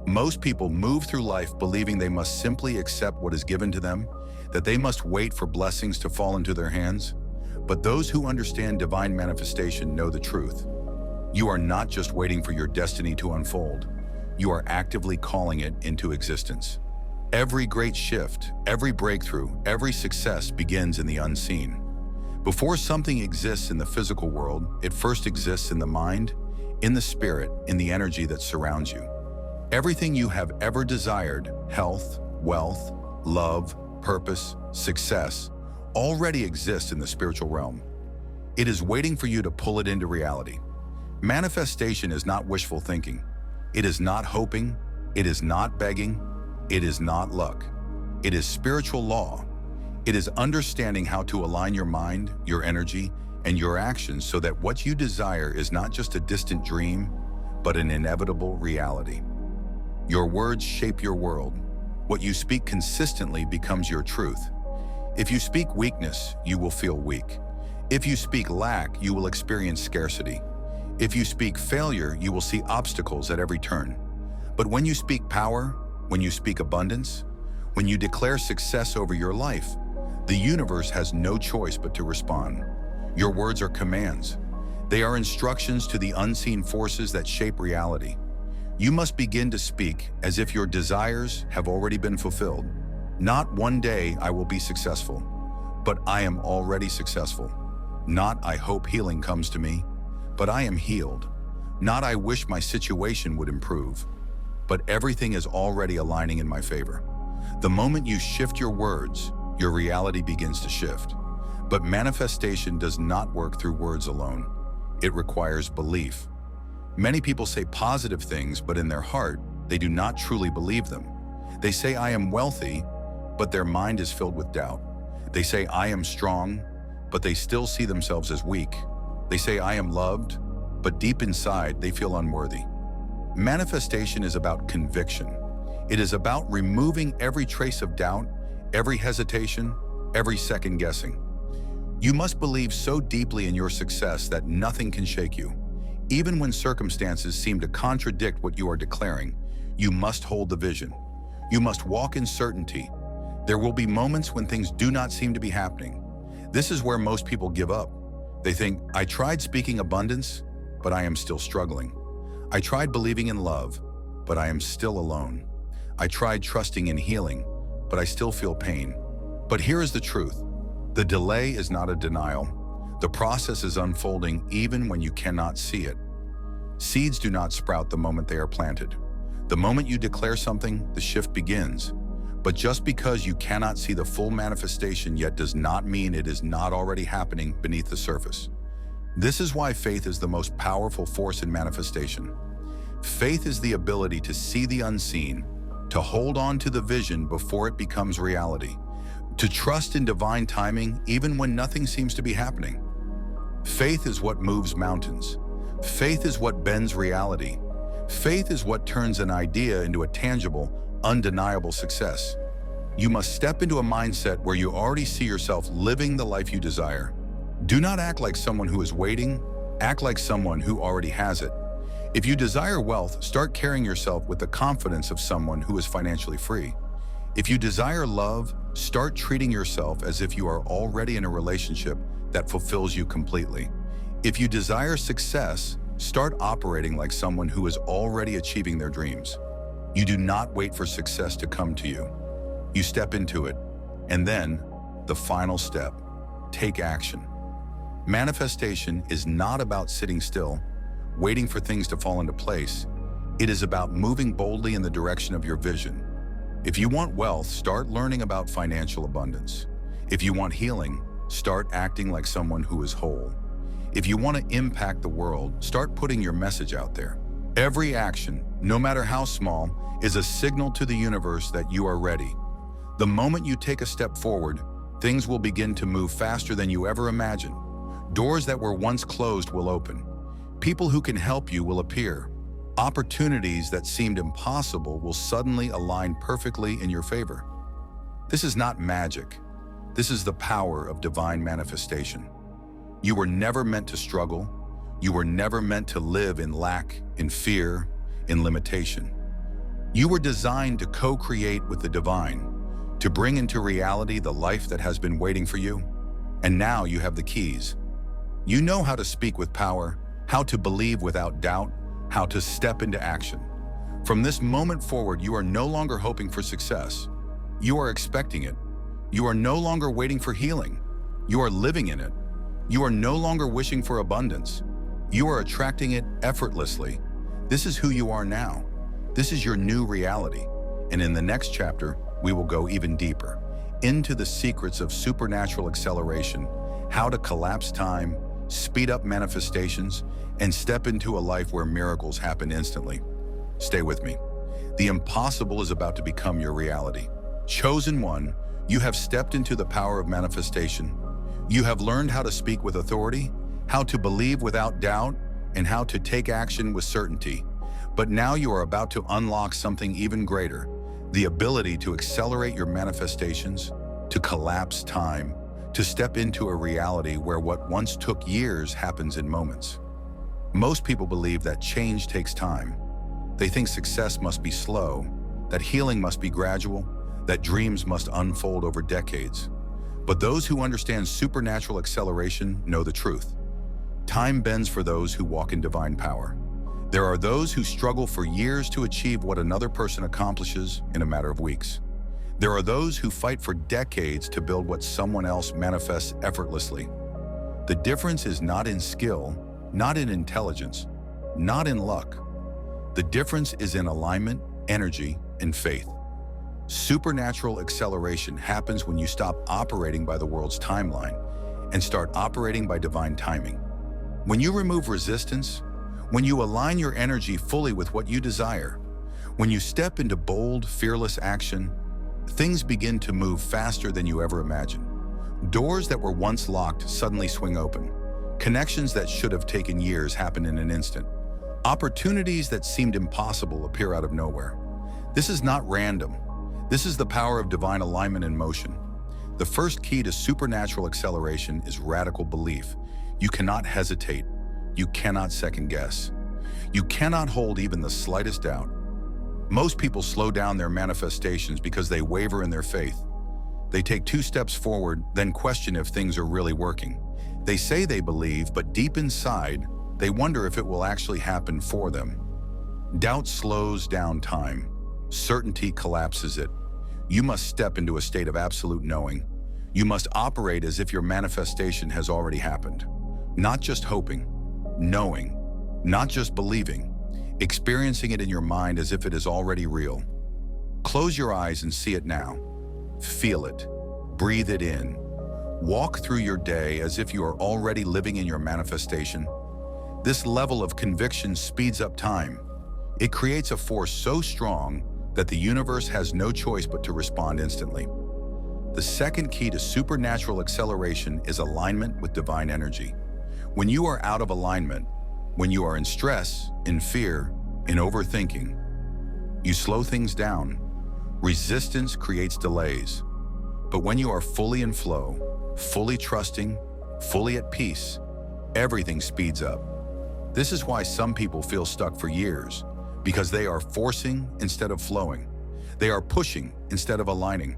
Most people move through life believing they must simply accept what is given to them, that they must wait for blessings to fall into their hands. But those who understand divine manifestation know the truth. You are not just waiting for your destiny to unfold. You are actively calling it into existence. Every great shift, every breakthrough, every success begins in the unseen. Before something exists in the physical world, it first exists in the mind, in the spirit, in the energy that surrounds you. Everything you have ever desired, health, wealth, love, purpose, success, already exists in the spiritual realm. It is waiting for you to pull it into reality. Manifestation is not wishful thinking. It is not hoping. It is not begging. It is not luck. It is spiritual law. It is understanding how to align your mind, your energy, and your actions so that what you desire is not just a distant dream, but an inevitable reality. Your words shape your world. What you speak consistently becomes your truth. If you speak weakness, you will feel weak. If you speak lack, you will experience scarcity. If you speak failure, you will see obstacles at every turn. But when you speak power, when you speak abundance, when you declare success over your life, the universe has no choice but to respond. Your words are commands. They are instructions to the unseen forces that shape reality. You must begin to speak as if your desires have already been fulfilled. Not one day I will be successful, but I am already successful. Not I hope healing comes to me, but I am healed. Not I wish my situation would improve, but everything is already aligning in my favor. The moment you shift your words, your reality begins to shift. But manifestation does not work through words alone. It requires belief. Many people say positive things, but in their heart, they do not truly believe them. They say, I am wealthy, but their mind is filled with doubt. They say, I am strong, but they still see themselves as weak. They say, I am loved, but deep inside, they feel unworthy. Manifestation is about conviction. It is about removing every trace of doubt, every hesitation, every second guessing. You must believe so deeply in your success that nothing can shake you. Even when circumstances seem to contradict what you are declaring, you must hold the vision. You must walk in certainty. There will be moments when things do not seem to be happening. This is where most people give up. They think, I tried speaking abundance, but I am still struggling. I tried believing in love, but I am still alone. I tried trusting in healing, but I still feel pain. But here is the truth. The delay is not a denial. The process is unfolding even when you cannot see it. Seeds do not sprout the moment they are planted. The moment you declare something, the shift begins. But just because you cannot see the full manifestation yet does not mean it is not already happening beneath the surface. This is why faith is the most powerful force in manifestation. Faith is the ability to see the unseen, to hold on to the vision before it becomes reality, to trust in divine timing even when nothing seems to be happening. Faith is what moves mountains. Faith is what bends reality. Faith is what turns an idea into a tangible, undeniable success. You must step into a mindset where you already see yourself living the life you desire. Do not act like someone who is waiting, act like someone who already has it. If you desire wealth, start carrying yourself with the confidence of someone who is financially free. If you desire love, start treating yourself as if you are already in a relationship that fulfills you completely. If you desire success, start operating like someone who is already achieving their dreams. You do not wait for success to come to you. You step into it. And then, the final step, take action. Manifestation is not about sitting still, waiting for things to fall into place. It is about moving boldly in the direction of your vision. If you want wealth, start learning about financial abundance. If you want healing, start acting like someone who is whole. If you want to impact the world, start putting your message out there. Every action, no matter how small, is a signal to the universe that you are ready. The moment you take a step forward, things will begin to move faster than you ever imagined. Doors that were once closed will open. People who can help you will appear. Opportunities that seemed impossible will suddenly align perfectly in your favor. This is not magic. This is the power of divine manifestation. You were never meant to struggle. You were never meant to live in lack, in fear, in limitation. You were designed to co-create with the divine, to bring into reality the life that has been waiting for you. And now you have the keys. You know how to speak with power, how to believe without doubt, how to step into action. From this moment forward, you are no longer hoping for success. You are expecting it. You are no longer waiting for healing. You are living in it. You are no longer wishing for abundance. You are attracting it effortlessly. This is who you are now. This is your new reality. And in the next chapter, we will go even deeper into the secrets of supernatural acceleration, how to collapse time, speed up manifestations, and step into a life where miracles happen instantly. Stay with me. The impossible is about to become your reality. Chosen one, You have stepped into the power of manifestation. You have learned how to speak with authority, how to believe without doubt, and how to take action with certainty. But now you are about to unlock something even greater, the ability to accelerate your manifestations, to collapse time, to step into a reality where what once took years happens in moments. Most people believe that change takes time. They think success must be slow, that healing must be gradual, that dreams must unfold over decades. But those who understand supernatural acceleration know the truth. Time bends for those who walk in divine power. There are those who struggle for years to achieve what another person accomplishes in a matter of weeks. There are those who fight for decades to build what someone else manifests effortlessly. The difference is not in skill, not in intelligence, not in luck. The difference is in alignment, energy, and faith. Supernatural acceleration happens when you stop operating by the world's timeline and start operating by divine timing. When you remove resistance, when you align your energy fully with what you desire, when you step into bold, fearless action, things begin to move faster than you ever imagined. Doors that were once locked suddenly swing open. Connections that should have taken years happen in an instant. Opportunities that seemed impossible appear out of nowhere. This is not random. This is the power of divine alignment in motion. The first key to supernatural acceleration is radical belief. You cannot hesitate. You cannot second guess. You cannot hold even the slightest doubt. Most people slow down their manifestations because they waver in their faith. They take 2 steps forward, then question if things are really working. They say they believe, but deep inside, they wonder if it will actually happen for them. Doubt slows down time. Certainty collapses it. You must step into a state of absolute knowing. You must operate as if your manifestation has already happened. Not just hoping, knowing, not just believing, experiencing it in your mind as if it is already real. Close your eyes and see it now. Feel it. Breathe it in. Walk through your day as if you are already living in your manifestation. This level of conviction speeds up time. It creates a force so strong that the universe has no choice but to respond instantly. The second key to supernatural acceleration is alignment with divine energy. When you are out of alignment, when you are in stress, in fear, in overthinking, you slow things down. Resistance creates delays. But when you are fully in flow, fully trusting, fully at peace, everything speeds up. This is why some people feel stuck for years, because they are forcing instead of flowing. They are pushing instead of aligning.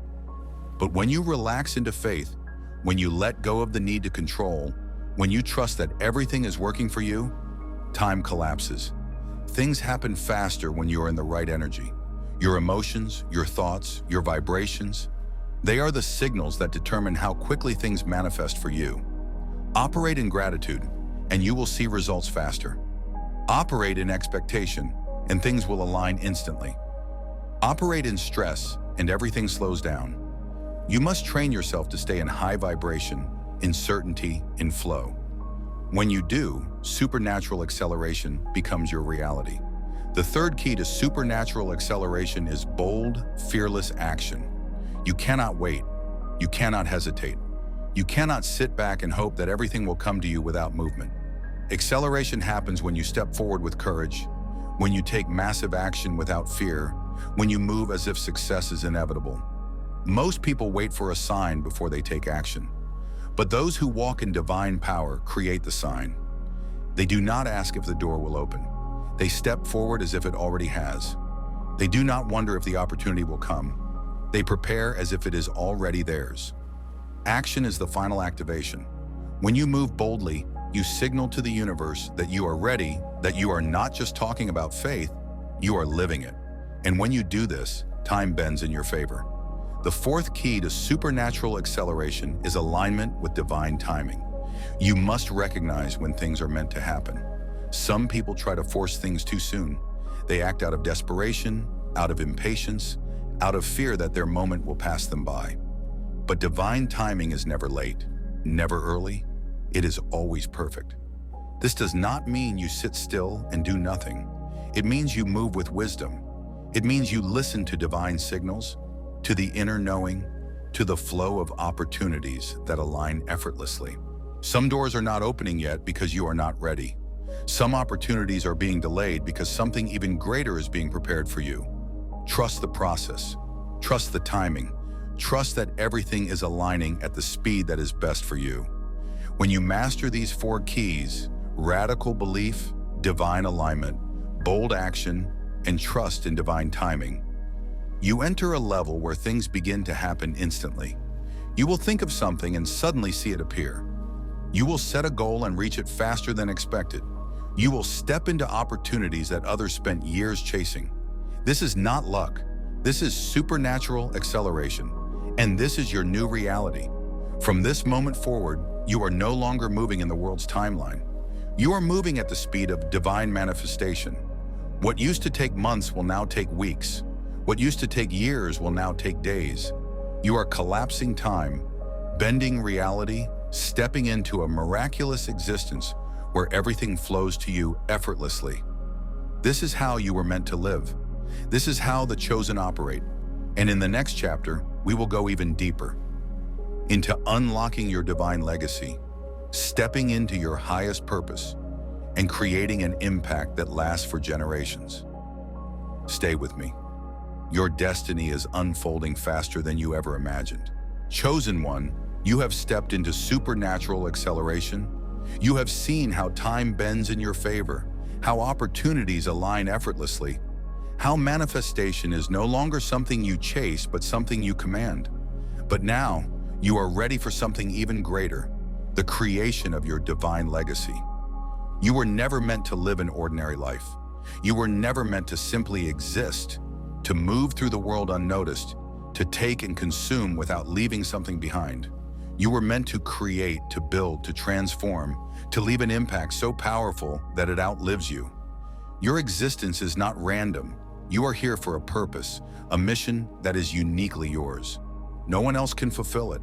But when you relax into faith, when you let go of the need to control, when you trust that everything is working for you, time collapses. Things happen faster when you are in the right energy. Your emotions, your thoughts, your vibrations, they are the signals that determine how quickly things manifest for you. Operate in gratitude, and you will see results faster. Operate in expectation, and things will align instantly. Operate in stress, and everything slows down. You must train yourself to stay in high vibration, in certainty, in flow. When you do, supernatural acceleration becomes your reality. The third key to supernatural acceleration is bold, fearless action. You cannot wait. You cannot hesitate. You cannot sit back and hope that everything will come to you without movement. Acceleration happens when you step forward with courage, when you take massive action without fear, when you move as if success is inevitable. Most people wait for a sign before they take action. But those who walk in divine power create the sign. They do not ask if the door will open. They step forward as if it already has. They do not wonder if the opportunity will come. They prepare as if it is already theirs. Action is the final activation. When you move boldly, you signal to the universe that you are ready, that you are not just talking about faith, you are living it. And when you do this, time bends in your favor. The fourth key to supernatural acceleration is alignment with divine timing. You must recognize when things are meant to happen. Some people try to force things too soon. They act out of desperation, out of impatience, out of fear that their moment will pass them by. But divine timing is never late, never early. It is always perfect. This does not mean you sit still and do nothing. It means you move with wisdom. It means you listen to divine signals, to the inner knowing, to the flow of opportunities that align effortlessly. Some doors are not opening yet because you are not ready. Some opportunities are being delayed because something even greater is being prepared for you. Trust the process. Trust the timing. Trust that everything is aligning at the speed that is best for you. When you master these 4 keys, radical belief, divine alignment, bold action, and trust in divine timing, you enter a level where things begin to happen instantly. You will think of something and suddenly see it appear. You will set a goal and reach it faster than expected. You will step into opportunities that others spent years chasing. This is not luck. This is supernatural acceleration. And this is your new reality. From this moment forward, you are no longer moving in the world's timeline. You are moving at the speed of divine manifestation. What used to take months will now take weeks. What used to take years will now take days. You are collapsing time, bending reality, stepping into a miraculous existence where everything flows to you effortlessly. This is how you were meant to live. This is how the chosen operate. And in the next chapter, we will go even deeper into unlocking your divine legacy, stepping into your highest purpose, and creating an impact that lasts for generations. Stay with me. Your destiny is unfolding faster than you ever imagined. Chosen one, you have stepped into supernatural acceleration. You have seen how time bends in your favor, how opportunities align effortlessly, how manifestation is no longer something you chase, but something you command. But now, you are ready for something even greater, the creation of your divine legacy. You were never meant to live an ordinary life. You were never meant to simply exist, to move through the world unnoticed, to take and consume without leaving something behind. You were meant to create, to build, to transform, to leave an impact so powerful that it outlives you. Your existence is not random. You are here for a purpose, a mission that is uniquely yours. No one else can fulfill it.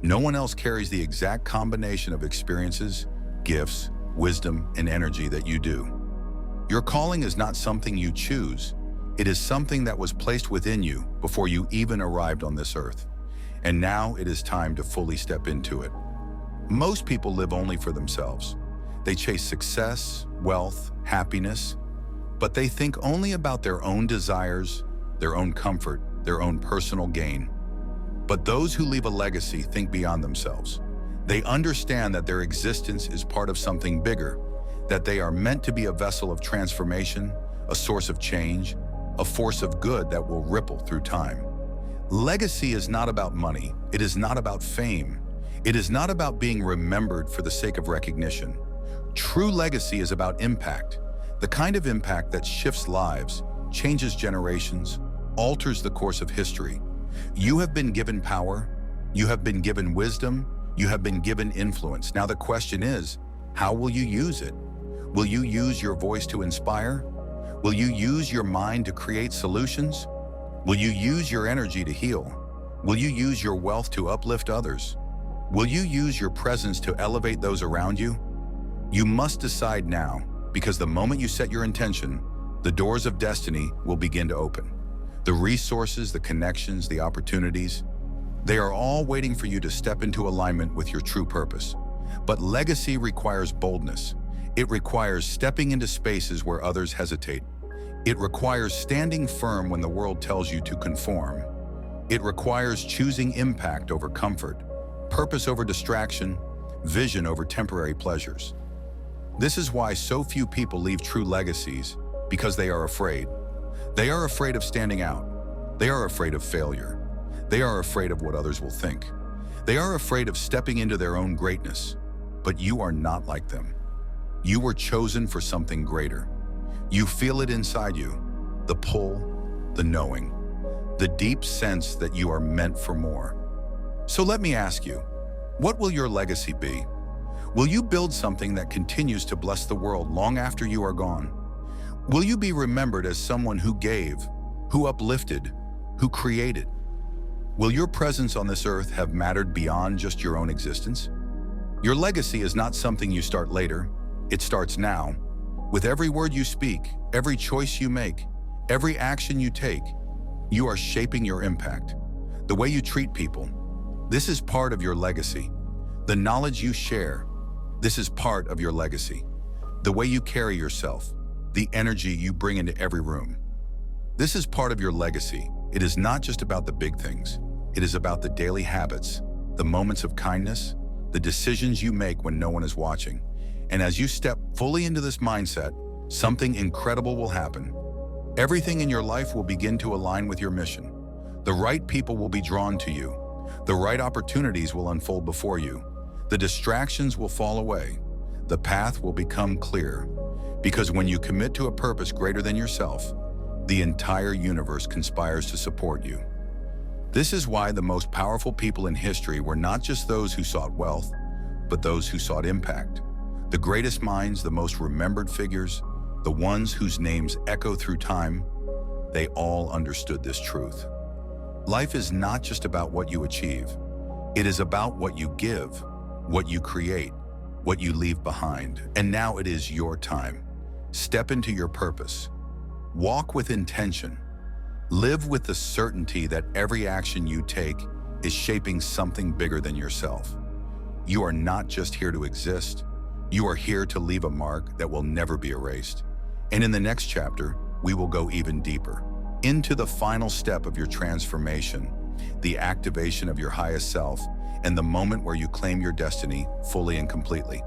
No one else carries the exact combination of experiences, gifts, wisdom, and energy that you do. Your calling is not something you choose. It is something that was placed within you before you even arrived on this earth. And now it is time to fully step into it. Most people live only for themselves. They chase success, wealth, happiness, but they think only about their own desires, their own comfort, their own personal gain. But those who leave a legacy think beyond themselves. They understand that their existence is part of something bigger, that they are meant to be a vessel of transformation, a source of change, a force of good that will ripple through time. Legacy is not about money. It is not about fame. It is not about being remembered for the sake of recognition. True legacy is about impact, the kind of impact that shifts lives, changes generations, alters the course of history. You have been given power, you have been given wisdom, you have been given influence. Now the question is, how will you use it? Will you use your voice to inspire? Will you use your mind to create solutions? Will you use your energy to heal? Will you use your wealth to uplift others? Will you use your presence to elevate those around you? You must decide now, because the moment you set your intention, the doors of destiny will begin to open. The resources, the connections, the opportunities, they are all waiting for you to step into alignment with your true purpose. But legacy requires boldness. It requires stepping into spaces where others hesitate. It requires standing firm when the world tells you to conform. It requires choosing impact over comfort, purpose over distraction, vision over temporary pleasures. This is why so few people leave true legacies, because they are afraid. They are afraid of standing out. They are afraid of failure. They are afraid of what others will think. They are afraid of stepping into their own greatness. But you are not like them. You were chosen for something greater. You feel it inside you, the pull, the knowing, the deep sense that you are meant for more. So let me ask you, what will your legacy be? Will you build something that continues to bless the world long after you are gone? Will you be remembered as someone who gave, who uplifted, who created? Will your presence on this earth have mattered beyond just your own existence? Your legacy is not something you start later. It starts now. With every word you speak, every choice you make, every action you take, you are shaping your impact. The way you treat people, This is part of your legacy. The knowledge you share, this is part of your legacy. The way you carry yourself, the energy you bring into every room. This is part of your legacy. It is not just about the big things. It is about the daily habits, the moments of kindness, the decisions you make when no one is watching. And as you step fully into this mindset, something incredible will happen. Everything in your life will begin to align with your mission. The right people will be drawn to you. The right opportunities will unfold before you. The distractions will fall away. The path will become clear. Because when you commit to a purpose greater than yourself, the entire universe conspires to support you. This is why the most powerful people in history were not just those who sought wealth, but those who sought impact. The greatest minds, the most remembered figures, the ones whose names echo through time, they all understood this truth. Life is not just about what you achieve. It is about what you give, what you create, what you leave behind. And now it is your time. Step into your purpose. Walk with intention. Live with the certainty that every action you take is shaping something bigger than yourself. You are not just here to exist. You are here to leave a mark that will never be erased. And in the next chapter, we will go even deeper into the final step of your transformation, the activation of your highest self, and the moment where you claim your destiny fully and completely.